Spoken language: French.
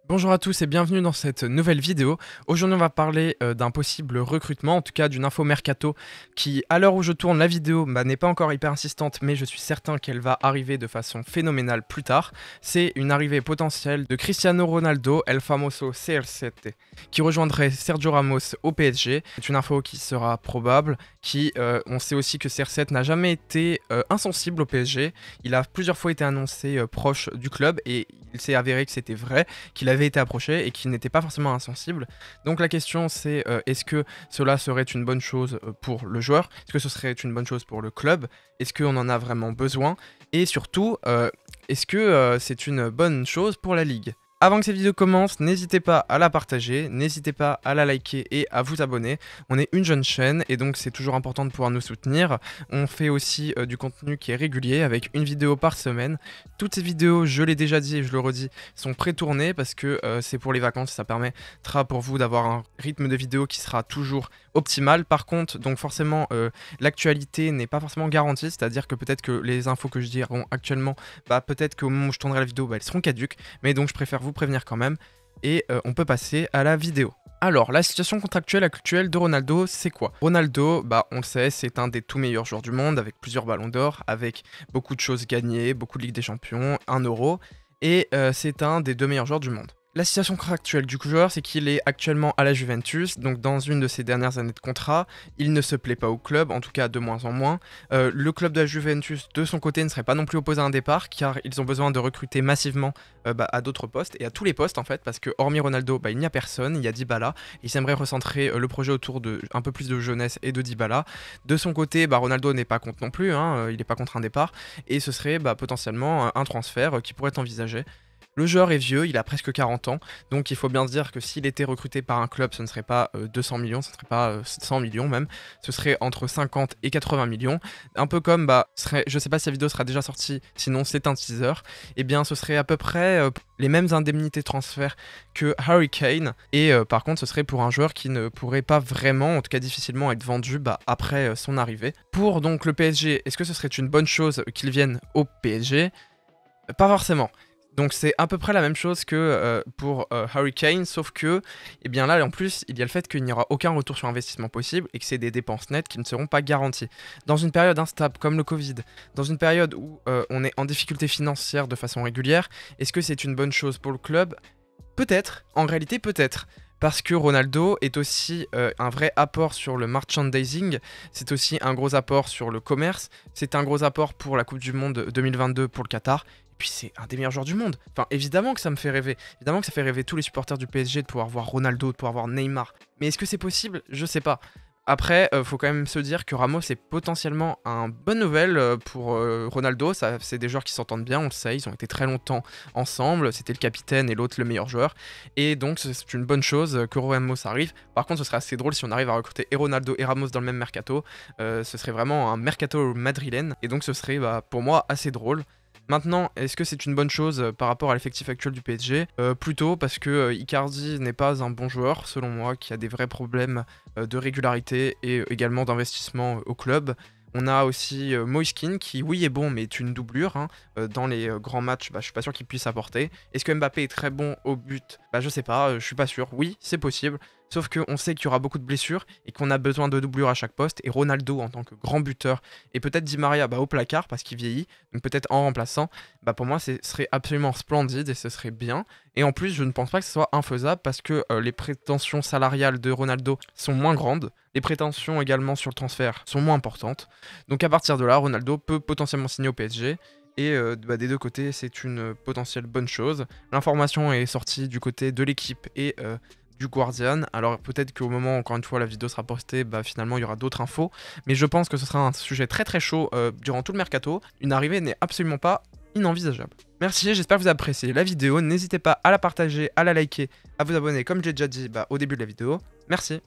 Bonjour à tous et bienvenue dans cette nouvelle vidéo. Aujourd'hui on va parler d'un possible recrutement, en tout cas d'une info mercato qui, à l'heure où je tourne la vidéo, n'est pas encore hyper insistante, mais je suis certain qu'elle va arriver de façon phénoménale plus tard. C'est une arrivée potentielle de Cristiano Ronaldo, El Famoso CR7, qui rejoindrait Sergio Ramos au PSG. C'est une info qui sera probable, on sait aussi que CR7 n'a jamais été insensible au PSG. Il a plusieurs fois été annoncé proche du club et il s'est avéré que c'était vrai, qu'il avait été approché et qu'il n'était pas forcément insensible. Donc la question c'est est-ce que cela serait une bonne chose pour le joueur? Est-ce que ce serait une bonne chose pour le club? Est-ce qu'on en a vraiment besoin? Et surtout, est-ce que c'est une bonne chose pour la ligue? Avant que cette vidéo commence, n'hésitez pas à la partager, n'hésitez pas à la liker et à vous abonner. On est une jeune chaîne et donc c'est toujours important de pouvoir nous soutenir. On fait aussi du contenu qui est régulier avec une vidéo par semaine. Toutes ces vidéos, je l'ai déjà dit et je le redis, sont pré-tournées parce que c'est pour les vacances, ça permettra pour vous d'avoir un rythme de vidéo qui sera toujours optimal. Par contre, donc forcément, l'actualité n'est pas forcément garantie, c'est-à-dire que peut-être que les infos que je dirai actuellement, peut-être qu'au moment où je tournerai la vidéo, elles seront caduques, mais donc je préfère vous prévenir quand même, et on peut passer à la vidéo. Alors, la situation contractuelle actuelle de Ronaldo, c'est quoi? Ronaldo, on le sait, c'est un des tout meilleurs joueurs du monde, avec plusieurs ballons d'or, avec beaucoup de choses gagnées, beaucoup de Ligue des Champions, un euro, et c'est un des deux meilleurs joueurs du monde. La situation contractuelle du joueur, c'est qu'il est actuellement à la Juventus, donc dans une de ses dernières années de contrat, il ne se plaît pas au club, en tout cas de moins en moins. Le club de la Juventus, de son côté, ne serait pas non plus opposé à un départ, car ils ont besoin de recruter massivement à d'autres postes, et à tous les postes en fait, parce que hormis Ronaldo, il n'y a personne, il y a Dybala, ils aimeraient recentrer le projet autour de un peu plus de jeunesse et de Dybala. De son côté, Ronaldo n'est pas contre non plus, il n'est pas contre un départ, et ce serait potentiellement un transfert qui pourrait être envisagé. Le joueur est vieux, il a presque 40 ans, donc il faut bien se dire que s'il était recruté par un club, ce ne serait pas 200 millions, ce ne serait pas 100 millions même, ce serait entre 50 et 80 millions. Un peu comme, je sais pas si la vidéo sera déjà sortie, sinon c'est un teaser, et bien ce serait à peu près les mêmes indemnités de transfert que Harry Kane, et par contre ce serait pour un joueur qui ne pourrait pas vraiment, en tout cas difficilement être vendu après son arrivée. Pour donc le PSG, est-ce que ce serait une bonne chose qu'il vienne au PSG? Pas forcément. Donc c'est à peu près la même chose que pour Harry Kane, sauf que, là en plus, il y a le fait qu'il n'y aura aucun retour sur investissement possible et que c'est des dépenses nettes qui ne seront pas garanties. Dans une période instable comme le Covid, dans une période où on est en difficulté financière de façon régulière, est-ce que c'est une bonne chose pour le club? Peut-être, en réalité peut-être. Parce que Ronaldo est aussi un vrai apport sur le merchandising, c'est aussi un gros apport sur le commerce, c'est un gros apport pour la Coupe du Monde 2022 pour le Qatar, et puis c'est un des meilleurs joueurs du monde. Enfin, évidemment que ça me fait rêver, évidemment que ça fait rêver tous les supporters du PSG de pouvoir voir Ronaldo, de pouvoir voir Neymar. Mais est-ce que c'est possible? Je sais pas. Après, faut quand même se dire que Ramos est potentiellement une bonne nouvelle pour Ronaldo. C'est des joueurs qui s'entendent bien, on le sait, ils ont été très longtemps ensemble. C'était le capitaine et l'autre le meilleur joueur. Et donc, c'est une bonne chose que Ramos arrive. Par contre, ce serait assez drôle si on arrive à recruter et Ronaldo et Ramos dans le même mercato. Ce serait vraiment un mercato madrilène. Et donc, ce serait pour moi assez drôle. Maintenant, est-ce que c'est une bonne chose par rapport à l'effectif actuel du PSG? Plutôt parce que Icardi n'est pas un bon joueur, selon moi, qui a des vrais problèmes de régularité et également d'investissement au club. On a aussi Moiskin qui, oui, est bon, mais est une doublure. Dans les grands matchs, je suis pas sûr qu'il puisse apporter. Est-ce que Mbappé est très bon au but? Je sais pas, je suis pas sûr. Oui, c'est possible. Sauf qu'on sait qu'il y aura beaucoup de blessures et qu'on a besoin de doublures à chaque poste. Et Ronaldo, en tant que grand buteur, et peut-être Di Maria au placard parce qu'il vieillit, donc peut-être en remplaçant, pour moi, ce serait absolument splendide et ce serait bien. Et en plus, je ne pense pas que ce soit infaisable parce que les prétentions salariales de Ronaldo sont moins grandes. Les prétentions également sur le transfert sont moins importantes. Donc à partir de là, Ronaldo peut potentiellement signer au PSG. Et des deux côtés, c'est une potentielle bonne chose. L'information est sortie du côté de l'équipe et du Guardian. Alors peut-être qu'au moment, encore une fois, la vidéo sera postée, finalement il y aura d'autres infos. Mais je pense que ce sera un sujet très très chaud durant tout le mercato. Une arrivée n'est absolument pas inenvisageable. Merci, j'espère que vous avez apprécié la vidéo. N'hésitez pas à la partager, à la liker, à vous abonner comme je l'ai déjà dit au début de la vidéo. Merci.